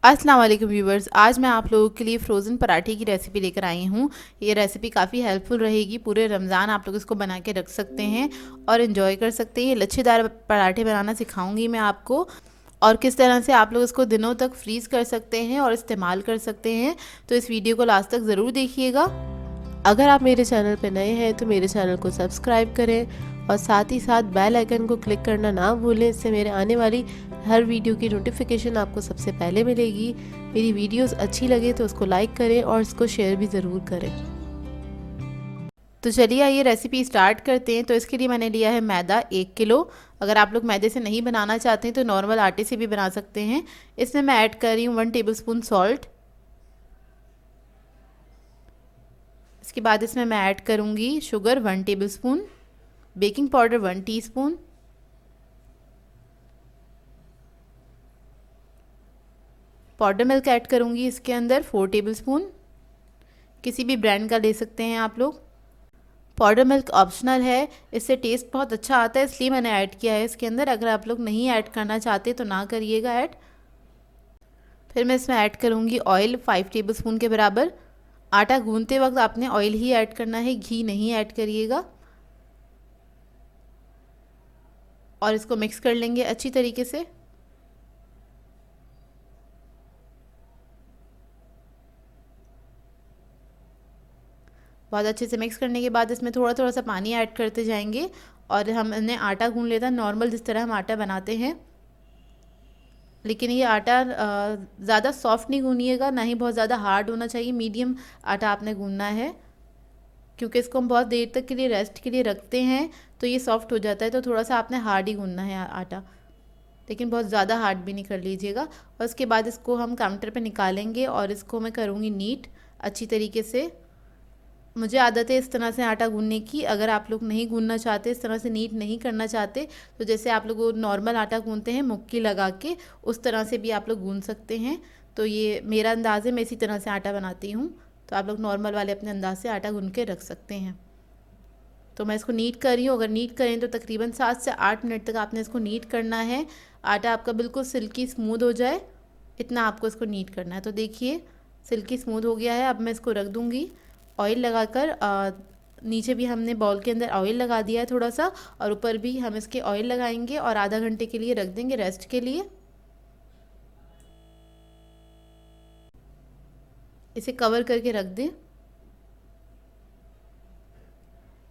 अस्सलाम वालेकुम व्यूवर्स, आज मैं आप लोगों के लिए फ़्रोज़न पराठे की रेसिपी लेकर आई हूँ। ये रेसिपी काफ़ी हेल्पफुल रहेगी। पूरे रमज़ान आप लोग इसको बना के रख सकते हैं और इन्जॉय कर सकते हैं। ये लच्छेदार पराठे बनाना सिखाऊंगी मैं आपको, और किस तरह से आप लोग इसको दिनों तक फ्रीज़ कर सकते हैं और इस्तेमाल कर सकते हैं। तो इस वीडियो को लास्ट तक ज़रूर देखिएगा। अगर आप मेरे चैनल पर नए हैं तो मेरे चैनल को सब्सक्राइब करें और साथ ही साथ बेल आइकन को क्लिक करना ना भूलें। इससे मेरे आने वाली हर वीडियो की नोटिफिकेशन आपको सबसे पहले मिलेगी। मेरी वीडियोस अच्छी लगे तो उसको लाइक करें और इसको शेयर भी ज़रूर करें। तो चलिए आइए रेसिपी स्टार्ट करते हैं। तो इसके लिए मैंने लिया है मैदा 1 किलो। अगर आप लोग मैदे से नहीं बनाना चाहते हैं तो नॉर्मल आटे से भी बना सकते हैं। इसमें मैं ऐड कर रही हूँ 1 टेबलस्पून सॉल्ट। इसके बाद इसमें मैं ऐड करूँगी sugar 1 tablespoon, baking powder 1 teaspoon, powder milk add करूँगी इसके अंदर 4 टेबलस्पून। किसी भी ब्रांड का ले सकते हैं आप लोग। पाउडर मिल्क ऑप्शनल है, इससे टेस्ट बहुत अच्छा आता है, इसलिए मैंने ऐड किया है इसके अंदर। अगर आप लोग नहीं ऐड करना चाहते तो ना करिएगा ऐड। फिर मैं इसमें ऐड करूँगी ऑयल 5 टेबलस्पून के बराबर। आटा गूंदते वक्त आपने ऑयल ही ऐड करना है, घी नहीं ऐड करिएगा। और इसको मिक्स कर लेंगे अच्छी तरीके से। बहुत अच्छे से मिक्स करने के बाद इसमें थोड़ा थोड़ा सा पानी ऐड करते जाएंगे और हमने आटा गूंद लेता नॉर्मल जिस तरह हम आटा बनाते हैं। लेकिन ये आटा ज़्यादा सॉफ्ट नहीं गूंनिएगा, ना ही बहुत ज़्यादा हार्ड होना चाहिए। मीडियम आटा आपने गूंदना है, क्योंकि इसको हम बहुत देर तक के लिए रेस्ट के लिए रखते हैं तो ये सॉफ्ट हो जाता है। तो थोड़ा सा आपने हार्ड ही गूंदना है आटा, लेकिन बहुत ज़्यादा हार्ड भी नहीं कर लीजिएगा। और उसके बाद इसको हम काउंटर पे निकालेंगे और इसको मैं करूँगी नीट अच्छी तरीके से। मुझे आदत है इस तरह से आटा गूंदने की। अगर आप लोग नहीं गूंदना चाहते, इस तरह से नीट नहीं करना चाहते, तो जैसे आप लोग नॉर्मल आटा गूंदते हैं मुक्की लगा के, उस तरह से भी आप लोग गूंद सकते हैं। तो ये मेरा अंदाज़ है, मैं इसी तरह से आटा बनाती हूँ। तो आप लोग नॉर्मल वाले अपने अंदाज से आटा गूंद के रख सकते हैं। तो मैं इसको नीट कर रही हूँ। अगर नीट करें तो तकरीबन 7 से 8 मिनट तक आपने इसको नीट करना है। आटा आपका बिल्कुल सिल्की स्मूथ हो जाए, इतना आपको इसको नीट करना है। तो देखिए सिल्की स्मूथ हो गया है। अब मैं इसको रख दूँगी ऑयल लगाकर। नीचे भी हमने बाउल के अंदर ऑयल लगा दिया है थोड़ा सा, और ऊपर भी हम इसके ऑयल लगाएंगे और आधा घंटे के लिए रख देंगे रेस्ट के लिए। इसे कवर करके रख दें।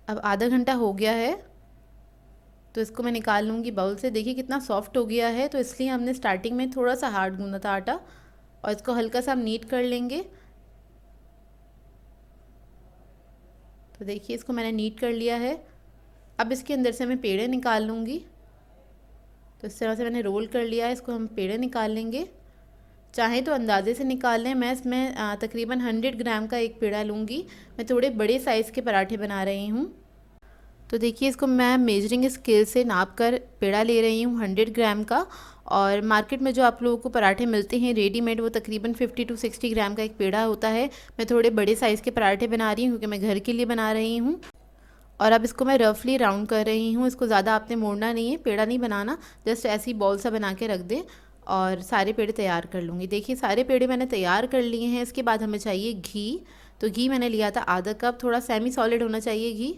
अब आधा घंटा हो गया है, तो इसको मैं निकाल लूँगी बाउल से। देखिए कितना सॉफ्ट हो गया है। तो इसलिए हमने स्टार्टिंग में थोड़ा सा हार्ड गूंदा था आटा, और इसको हल्का सा हम नीट कर लेंगे। तो देखिए इसको मैंने नीट कर लिया है। अब इसके अंदर से मैं पेड़े निकाल लूँगी। तो इस तरह से मैंने रोल कर लिया है, इसको हम पेड़े निकाल लेंगे। चाहें तो अंदाजे से निकाल लें। मैं इसमें तकरीबन 100 ग्राम का एक पेड़ा लूँगी। मैं थोड़े बड़े साइज़ के पराठे बना रही हूँ। तो देखिए इसको मैं मेजरिंग स्केल से नाप कर पेड़ा ले रही हूँ 100 ग्राम का। और मार्केट में जो आप लोगों को पराठे मिलते हैं रेडीमेड, वो तकरीबन 50 to 60 ग्राम का एक पेड़ा होता है। मैं थोड़े बड़े साइज़ के पराठे बना रही हूँ क्योंकि मैं घर के लिए बना रही हूँ। और अब इसको मैं रफली राउंड कर रही हूँ। इसको ज़्यादा आपने मोड़ना नहीं है, पेड़ा नहीं बनाना, जस्ट ऐसे ही बॉल सा बना के रख दें और सारे पेड़े तैयार कर लूँगी। देखिए सारे पेड़े मैंने तैयार कर लिए हैं। इसके बाद हमें चाहिए घी। तो घी मैंने लिया था आधा कप, थोड़ा सेमी सॉलिड होना चाहिए घी।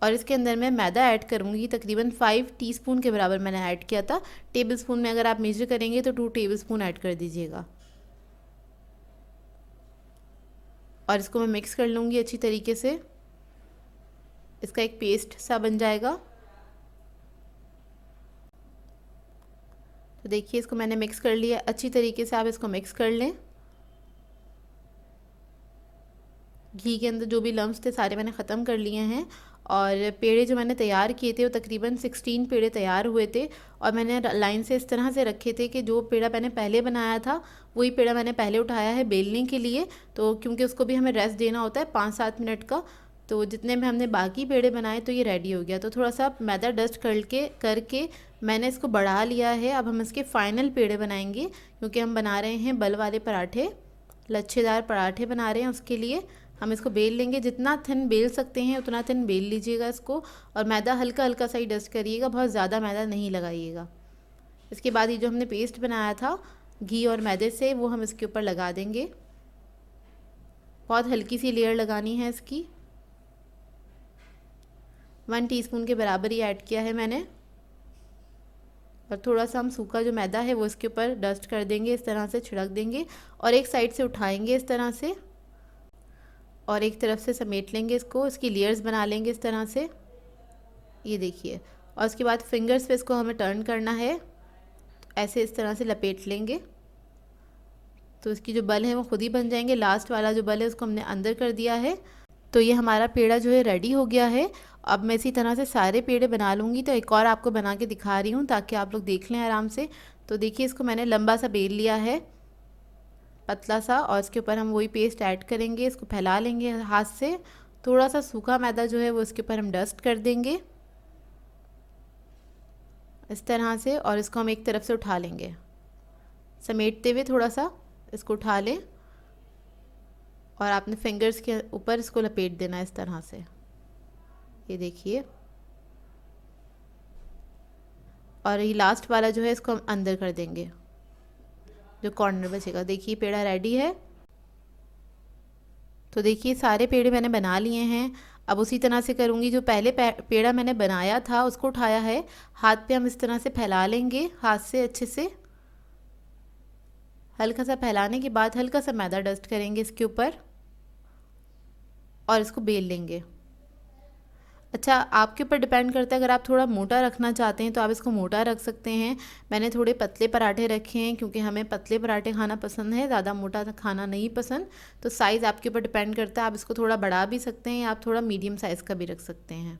और इसके अंदर मैं मैदा ऐड करूँगी, तकरीबन 5 टीस्पून के बराबर मैंने ऐड किया था। टेबल स्पून में अगर आप मेजर करेंगे तो 2 टेबल स्पून ऐड कर दीजिएगा। और इसको मैं मिक्स कर लूँगी अच्छी तरीके से, इसका एक पेस्ट सा बन जाएगा। तो देखिए इसको मैंने मिक्स कर लिया अच्छी तरीके से। आप इसको मिक्स कर लें। घी के अंदर जो भी लम्स थे सारे मैंने ख़त्म कर लिए हैं। और पेड़े जो मैंने तैयार किए थे वो तकरीबन 16 पेड़े तैयार हुए थे। और मैंने लाइन से इस तरह से रखे थे कि जो पेड़ा मैंने पहले बनाया था वही पेड़ा मैंने पहले उठाया है बेलने के लिए। तो क्योंकि उसको भी हमें रेस्ट देना होता है 5-7 मिनट का, तो जितने में हमने बाकी पेड़े बनाए तो ये रेडी हो गया। तो थोड़ा सा मैदा डस्ट करके मैंने इसको बढ़ा लिया है। अब हम इसके फाइनल पेड़े बनाएंगे, क्योंकि हम बना रहे हैं बल वाले पराठे, लच्छेदार पराठे बना रहे हैं। उसके लिए हम इसको बेल लेंगे। जितना थिन बेल सकते हैं उतना थिन बेल लीजिएगा इसको। और मैदा हल्का हल्का सा ही डस्ट करिएगा, बहुत ज़्यादा मैदा नहीं लगाइएगा। इसके बाद ये जो हमने पेस्ट बनाया था घी और मैदे से, वो हम इसके ऊपर लगा देंगे। बहुत हल्की सी लेयर लगानी है इसकी। 1 टीस्पून के बराबर ही ऐड किया है मैंने। और थोड़ा सा हम सूखा जो मैदा है वो इसके ऊपर डस्ट कर देंगे, इस तरह से छिड़क देंगे और एक साइड से उठाएंगे इस तरह से और एक तरफ से समेट लेंगे इसको, इसकी लेयर्स बना लेंगे इस तरह से, ये देखिए। और उसके बाद फिंगर्स पे इसको हमें टर्न करना है, ऐसे इस तरह से लपेट लेंगे तो इसकी जो बल है वो खुद ही बन जाएंगे। लास्ट वाला जो बल है उसको हमने अंदर कर दिया है। तो ये हमारा पेड़ा जो है रेडी हो गया है। अब मैं इसी तरह से सारे पेड़े बना लूँगी। तो एक और आपको बना के दिखा रही हूँ ताकि आप लोग देख लें आराम से। तो देखिए इसको मैंने लंबा सा बेल लिया है, पतला सा, और इसके ऊपर हम वही पेस्ट ऐड करेंगे, इसको फैला लेंगे हाथ से। थोड़ा सा सूखा मैदा जो है वो इसके ऊपर हम डस्ट कर देंगे इस तरह से, और इसको हम एक तरफ से उठा लेंगे, समेटते हुए थोड़ा सा इसको उठा लें और आपने फिंगर्स के ऊपर इसको लपेट देना इस तरह से, ये देखिए। और ये लास्ट वाला जो है इसको हम अंदर कर देंगे, जो कॉर्नर बचेगा। देखिए पेड़ा रेडी है। तो देखिए सारे पेड़े मैंने बना लिए हैं। अब उसी तरह से करूँगी। जो पहले पेड़ा मैंने बनाया था उसको उठाया है, हाथ पे हम इस तरह से फैला लेंगे, हाथ से अच्छे से हल्का सा फैलाने के बाद हल्का सा मैदा डस्ट करेंगे इसके ऊपर और इसको बेल लेंगे। अच्छा, आपके ऊपर डिपेंड करता है, अगर आप थोड़ा मोटा रखना चाहते हैं तो आप इसको मोटा रख सकते हैं। मैंने थोड़े पतले पराठे रखे हैं क्योंकि हमें पतले पराठे खाना पसंद है, ज़्यादा मोटा खाना नहीं पसंद। तो साइज़ आपके ऊपर डिपेंड करता है, आप इसको थोड़ा बढ़ा भी सकते हैं या आप थोड़ा मीडियम साइज़ का भी रख सकते हैं।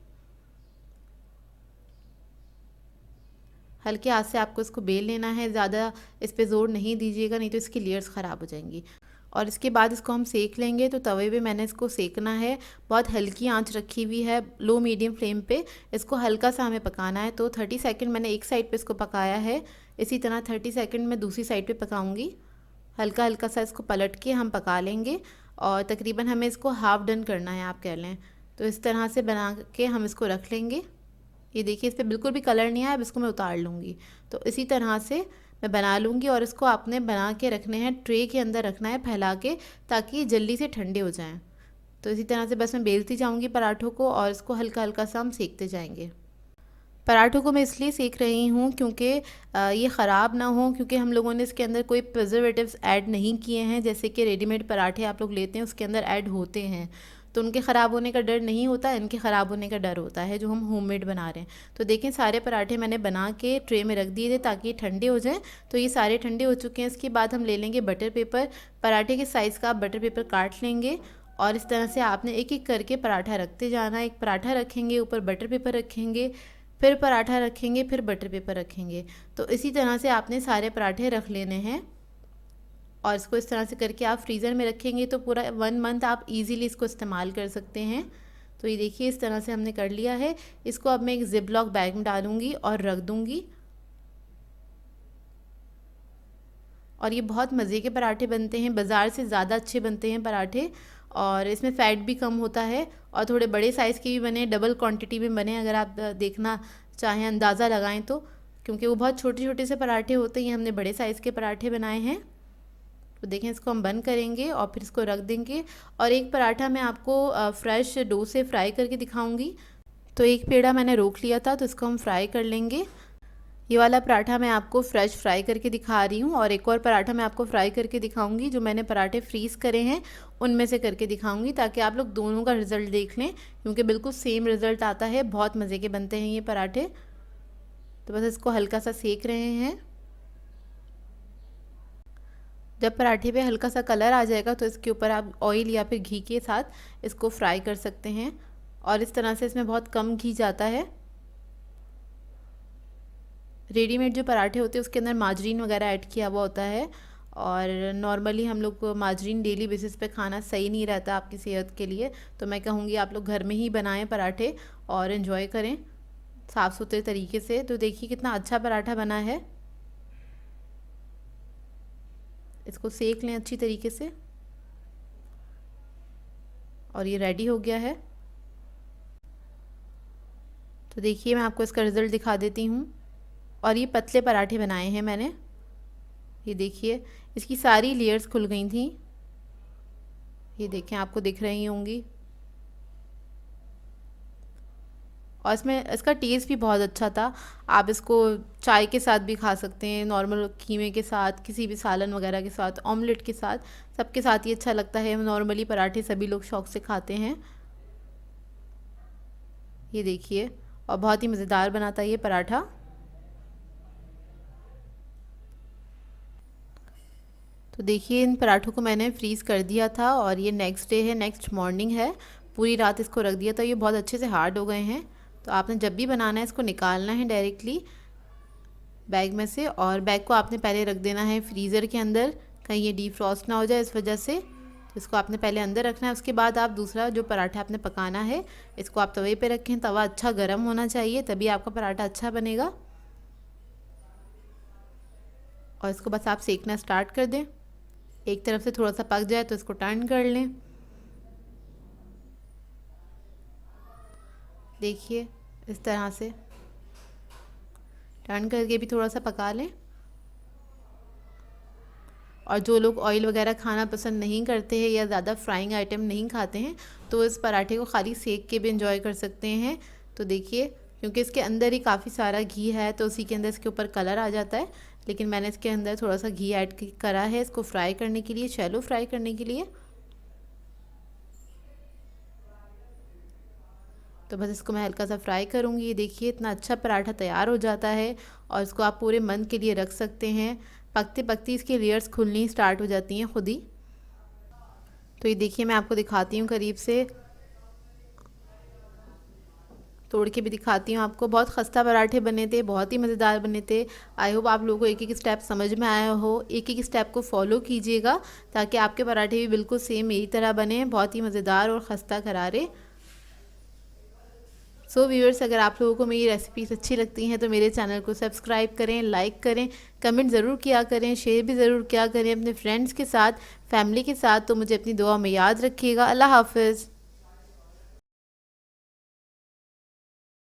हल्के हाथ से आपको इसको बेल लेना है, ज़्यादा इस पर ज़ोर नहीं दीजिएगा, नहीं तो इसकी लेयर्स ख़राब हो जाएंगी। और इसके बाद इसको हम सेक लेंगे। तो तवे पे मैंने इसको सेकना है, बहुत हल्की आंच रखी हुई है, लो मीडियम फ्लेम पे इसको हल्का सा हमें पकाना है। तो 30 सेकंड मैंने एक साइड पे इसको पकाया है, इसी तरह 30 सेकंड मैं दूसरी साइड पे पकाऊंगी। हल्का हल्का सा इसको पलट के हम पका लेंगे और तकरीबन हमें इसको हाफ़ डन करना है, आप कह लें। तो इस तरह से बना के हम इसको रख लेंगे। ये देखिए इस पर बिल्कुल भी कलर नहीं आया, अब इसको मैं उतार लूँगी। तो इसी तरह से मैं बना लूँगी और इसको आपने बना के रखने हैं, ट्रे के अंदर रखना है फैला के, ताकि जल्दी से ठंडे हो जाएं। तो इसी तरह से बस मैं बेलती जाऊँगी पराठों को और इसको हल्का हल्का सा हम सेकते जाएंगे। पराठों को मैं इसलिए सेक रही हूँ क्योंकि ये ख़राब ना हो, क्योंकि हम लोगों ने इसके अंदर कोई प्रिजर्वेटिव्स ऐड नहीं किए हैं, जैसे कि रेडीमेड पराठे आप लोग लेते हैं उसके अंदर ऐड होते हैं। तो उनके ख़राब होने का डर नहीं होता, इनके ख़राब होने का डर होता है जो हम होममेड बना रहे हैं। तो देखें सारे पराठे मैंने बना के ट्रे में रख दिए थे ताकि ठंडे हो जाएं। तो ये सारे ठंडे हो चुके हैं। इसके बाद हम ले लेंगे बटर पेपर, पराठे के साइज़ का आप बटर पेपर काट लेंगे और इस तरह से आपने एक एक करके पराठा रखते जाना। एक पराठा रखेंगे, ऊपर बटर पेपर रखेंगे, फिर पराठा रखेंगे, फिर बटर पेपर रखेंगे। तो इसी तरह से आपने सारे पराठे रख लेने हैं और इसको इस तरह से करके आप फ्रीज़र में रखेंगे तो पूरा 1 मंथ आप इजीली इसको इस्तेमाल कर सकते हैं। तो ये देखिए इस तरह से हमने कर लिया है। इसको अब मैं एक जिप लॉक बैग में डालूंगी और रख दूंगी। और ये बहुत मज़े के पराठे बनते हैं, बाज़ार से ज़्यादा अच्छे बनते हैं पराठे, और इसमें फ़ैट भी कम होता है और थोड़े बड़े साइज़ के भी बने, डबल क्वांटिटी में बने, अगर आप देखना चाहें, अंदाज़ा लगाएं तो, क्योंकि वो बहुत छोटे छोटे से पराठे होते हैं। हमने बड़े साइज़ के पराठे बनाए हैं। तो देखें इसको हम बंद करेंगे और फिर इसको रख देंगे। और एक पराठा मैं आपको फ्रेश डो से फ्राई करके दिखाऊंगी। तो एक पेड़ा मैंने रोक लिया था तो इसको हम फ्राई कर लेंगे। ये वाला पराठा मैं आपको फ्रेश फ्राई करके दिखा रही हूँ और एक और पराठा मैं आपको फ्राई करके दिखाऊंगी, जो मैंने पराठे फ्रीज़ करे हैं उनमें से करके दिखाऊंगी, ताकि आप लोग दोनों का रिज़ल्ट देख लें, क्योंकि बिल्कुल सेम रिज़ल्ट आता है। बहुत मज़े के बनते हैं ये पराठे। तो बस इसको हल्का सा सेक रहे हैं। जब पराठे पे हल्का सा कलर आ जाएगा तो इसके ऊपर आप ऑयल या फिर घी के साथ इसको फ्राई कर सकते हैं, और इस तरह से इसमें बहुत कम घी जाता है। रेडीमेड जो पराठे होते हैं उसके अंदर माजरीन वगैरह ऐड किया हुआ होता है, और नॉर्मली हम लोग को माजरीन डेली बेसिस पे खाना सही नहीं रहता आपकी सेहत के लिए। तो मैं कहूँगी आप लोग घर में ही बनाएं पराठे और इन्जॉय करें साफ़ सुथरे तरीके से। तो देखिए कितना अच्छा पराठा बना है। इसको सेक लें अच्छी तरीके से और ये रेडी हो गया है। तो देखिए मैं आपको इसका रिज़ल्ट दिखा देती हूँ। और ये पतले पराठे बनाए हैं मैंने, ये देखिए इसकी सारी लेयर्स खुल गई थी। ये देखें, आपको दिख रही होंगी। और इसमें इसका टेस्ट भी बहुत अच्छा था। आप इसको चाय के साथ भी खा सकते हैं, नॉर्मल कीमे के साथ, किसी भी सालन वगैरह के साथ, ऑमलेट के साथ, सबके साथ ही अच्छा लगता है। नॉर्मली पराठे सभी लोग शौक़ से खाते हैं। ये देखिए, और बहुत ही मज़ेदार बनाता है ये पराठा। तो देखिए इन पराठों को मैंने फ्रीज़ कर दिया था और ये नेक्स्ट डे है, नेक्स्ट मॉर्निंग है। पूरी रात इसको रख दिया था, ये बहुत अच्छे से हार्ड हो गए हैं। तो आपने जब भी बनाना है इसको निकालना है डायरेक्टली बैग में से, और बैग को आपने पहले रख देना है फ्रीज़र के अंदर, कहीं ये डीफ्रॉस्ट ना हो जाए इस वजह से। तो इसको आपने पहले अंदर रखना है। उसके बाद आप दूसरा जो पराठा आपने पकाना है इसको आप तवे पे रखें। तवा अच्छा गर्म होना चाहिए, तभी आपका पराठा अच्छा बनेगा। और इसको बस आप सेकना स्टार्ट कर दें। एक तरफ से थोड़ा सा पक जाए तो इसको टर्न कर लें। देखिए इस तरह से टर्न करके भी थोड़ा सा पका लें। और जो लोग ऑयल वगैरह खाना पसंद नहीं करते हैं या ज़्यादा फ्राइंग आइटम नहीं खाते हैं तो इस पराठे को खाली सेक के भी इंजॉय कर सकते हैं। तो देखिए क्योंकि इसके अंदर ही काफ़ी सारा घी है तो उसी के अंदर इसके ऊपर कलर आ जाता है, लेकिन मैंने इसके अंदर थोड़ा सा घी ऐड करा है इसको फ्राई करने के लिए, शैलो फ्राई करने के लिए। तो बस इसको मैं हल्का सा फ्राई करूँगी। देखिए इतना अच्छा पराठा तैयार हो जाता है और इसको आप पूरे मंथ के लिए रख सकते हैं। पकते पकते इसकी लेयर्स खुलनी स्टार्ट हो जाती हैं खुद ही। तो ये देखिए मैं आपको दिखाती हूँ करीब से, तोड़ के भी दिखाती हूँ आपको। बहुत खस्ता पराठे बने थे, बहुत ही मज़ेदार बने थे। आई होप आप लोगों को एक एक स्टेप समझ में आया हो। एक एक स्टेप को फॉलो कीजिएगा ताकि आपके पराठे भी बिल्कुल सेम मेरी तरह बने, बहुत ही मज़ेदार और खस्ता करारे। सो व्यूअर्स, अगर आप लोगों को मेरी रेसिपीज़ अच्छी लगती हैं तो मेरे चैनल को सब्सक्राइब करें, लाइक करें, कमेंट ज़रूर किया करें, शेयर भी ज़रूर किया करें अपने फ्रेंड्स के साथ, फैमिली के साथ। तो मुझे अपनी दुआ में याद रखिएगा। अल्लाह हाफ़िज़।